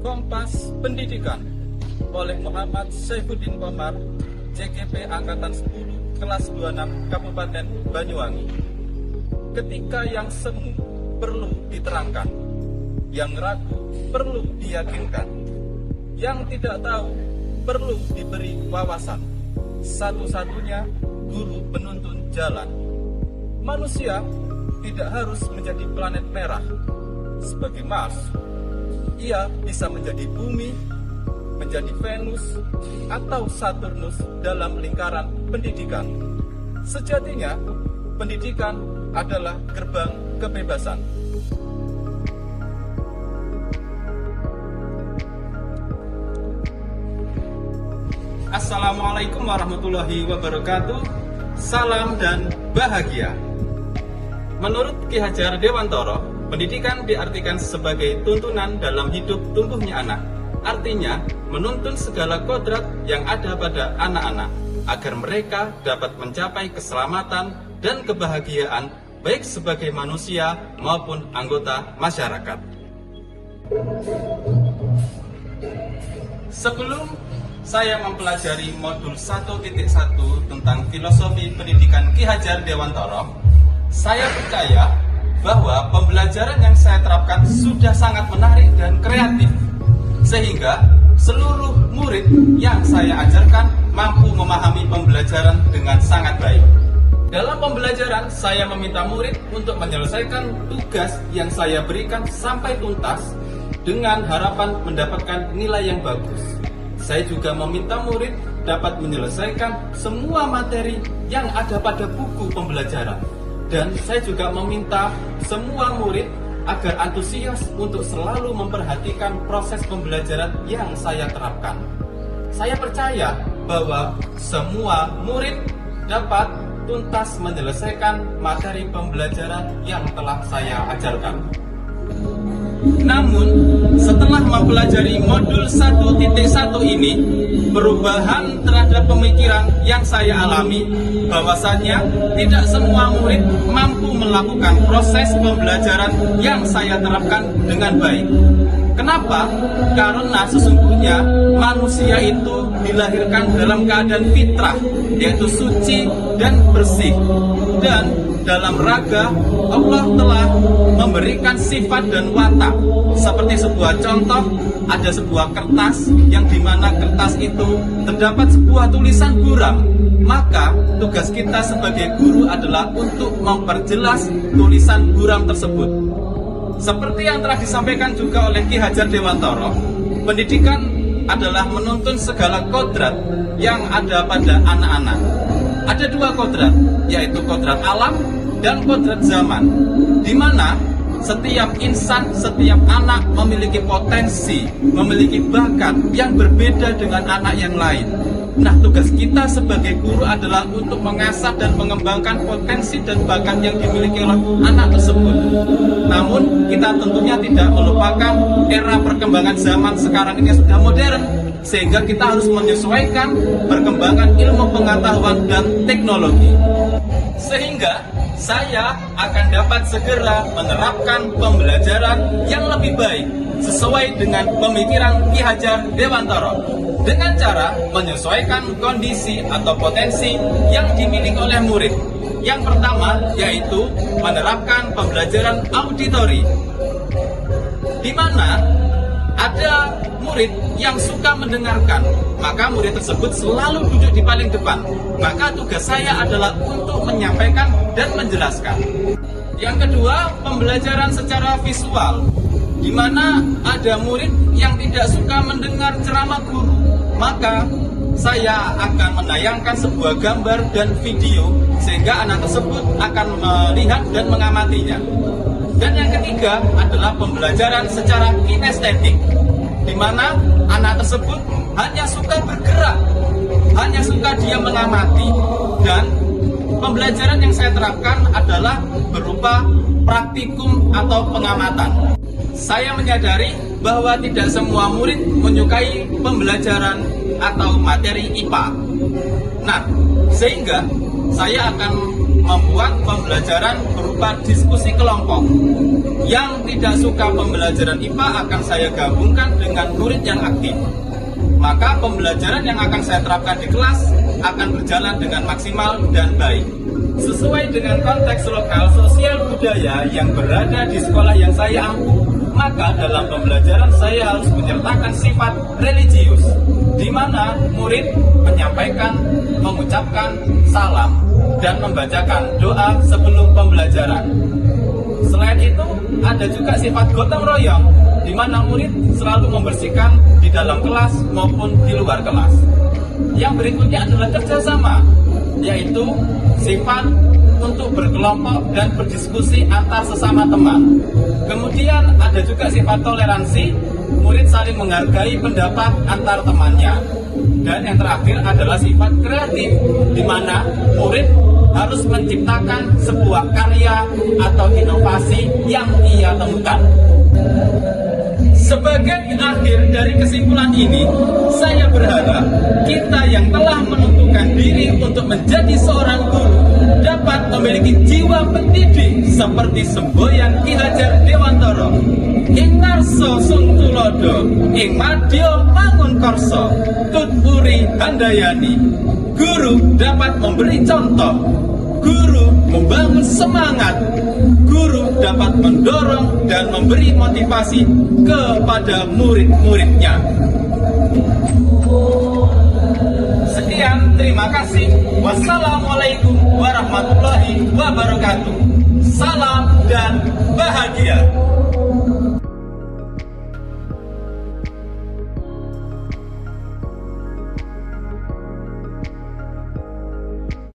Kompas Pendidikan oleh Muhammad Saifuddin Komar, JKP Angkatan 10 kelas 26 Kabupaten Banyuwangi. Ketika yang semu perlu diterangkan, yang ragu perlu diyakinkan, yang tidak tahu perlu diberi wawasan. Satu-satunya guru penuntun jalan. Manusia tidak harus menjadi planet merah sebagai Mars. Ia bisa menjadi bumi, menjadi Venus, atau Saturnus dalam lingkaran pendidikan. Sejatinya, pendidikan adalah gerbang kebebasan. Assalamualaikum warahmatullahi wabarakatuh. Salam dan bahagia. Menurut Ki Hajar Dewantara, pendidikan diartikan sebagai tuntunan dalam hidup tumbuhnya anak. Artinya, menuntun segala kodrat yang ada pada anak-anak agar mereka dapat mencapai keselamatan dan kebahagiaan baik sebagai manusia maupun anggota masyarakat. Sebelum saya mempelajari modul 1.1 tentang filosofi pendidikan Ki Hajar Dewantara, saya percaya bahwa pembelajaran yang saya terapkan sudah sangat menarik dan kreatif, sehingga seluruh murid yang saya ajarkan mampu memahami pembelajaran dengan sangat baik. Dalam pembelajaran, saya meminta murid untuk menyelesaikan tugas yang saya berikan sampai tuntas dengan harapan mendapatkan nilai yang bagus. Saya juga meminta murid dapat menyelesaikan semua materi yang ada pada buku pembelajaran. Dan saya juga meminta semua murid agar antusias untuk selalu memperhatikan proses pembelajaran yang saya terapkan. Saya percaya bahwa semua murid dapat tuntas menyelesaikan materi pembelajaran yang telah saya ajarkan. Namun, setelah mempelajari modul 1.1 ini, perubahan terhadap pemikiran yang saya alami bahwasannya tidak semua murid mampu melakukan proses pembelajaran yang saya terapkan dengan baik. Kenapa? Karena sesungguhnya manusia itu dilahirkan dalam keadaan fitrah, yaitu suci dan bersih. Dan dalam raga, Allah telah memberikan sifat dan watak. Seperti sebuah contoh, ada sebuah kertas yang dimana kertas itu terdapat sebuah tulisan buram. Maka tugas kita sebagai guru adalah untuk memperjelas tulisan buram tersebut. Seperti yang telah disampaikan juga oleh Ki Hajar Dewantara, pendidikan adalah menuntun segala kodrat yang ada pada anak-anak. Ada dua kodrat, yaitu kodrat alam dan kodrat zaman, di mana setiap insan, setiap anak memiliki potensi, memiliki bakat yang berbeda dengan anak yang lain. Nah, tugas kita sebagai guru adalah untuk mengasah dan mengembangkan potensi dan bakat yang dimiliki oleh anak tersebut. Namun, kita tentunya tidak melupakan era perkembangan zaman sekarang ini sudah modern, sehingga kita harus menyesuaikan perkembangan ilmu pengetahuan dan teknologi. Sehingga saya akan dapat segera menerapkan pembelajaran yang lebih baik sesuai dengan pemikiran Ki Hajar Dewantara dengan cara menyesuaikan kondisi atau potensi yang dimiliki oleh murid. Yang pertama yaitu menerapkan pembelajaran auditori, di mana ada murid yang suka mendengarkan, maka murid tersebut selalu duduk di paling depan. Maka tugas saya adalah untuk menyampaikan dan menjelaskan. Yang kedua, pembelajaran secara visual, di mana ada murid yang tidak suka mendengar ceramah guru, maka saya akan menayangkan sebuah gambar dan video sehingga anak tersebut akan melihat dan mengamatinya. Dan yang ketiga adalah pembelajaran secara kinestetik, di mana anak tersebut hanya suka bergerak, hanya suka dia mengamati. Dan pembelajaran yang saya terapkan adalah berupa praktikum atau pengamatan. Saya menyadari bahwa tidak semua murid menyukai pembelajaran atau materi IPA. Nah, sehingga saya akan membuat pembelajaran berupa diskusi kelompok. Yang tidak suka pembelajaran IPA akan saya gabungkan dengan murid yang aktif. Maka pembelajaran yang akan saya terapkan di kelas akan berjalan dengan maksimal dan baik. Sesuai dengan konteks lokal sosial budaya yang berada di sekolah yang saya ampu, maka dalam pembelajaran saya harus menyertakan sifat religius, di mana murid menyampaikan, mengucapkan salam, dan membacakan doa sebelum pembelajaran. Selain itu, ada juga sifat gotong royong, di mana murid selalu membersihkan di dalam kelas maupun di luar kelas. Yang berikutnya adalah kerjasama, yaitu sifat untuk berkelompok dan berdiskusi antar sesama teman. Kemudian ada juga sifat toleransi, murid saling menghargai pendapat antar temannya. Dan yang terakhir adalah sifat kreatif, di mana murid harus menciptakan sebuah karya atau inovasi yang ia temukan. Sebagai akhir dari kesimpulan ini, saya berharap kita yang telah menentukan diri untuk menjadi seorang guru dapat memiliki jiwa pendidik seperti semboyan Ki Hajar Dewantara. Ing ngarsa sung tulodo, ing madya mangun karsa, tutpuri handayani. Guru dapat memberi contoh, guru membangun semangat, guru dapat mendorong dan memberi motivasi kepada murid-muridnya. Sekian, terima kasih. Wassalamualaikum warahmatullahi wabarakatuh. Salam dan bahagia.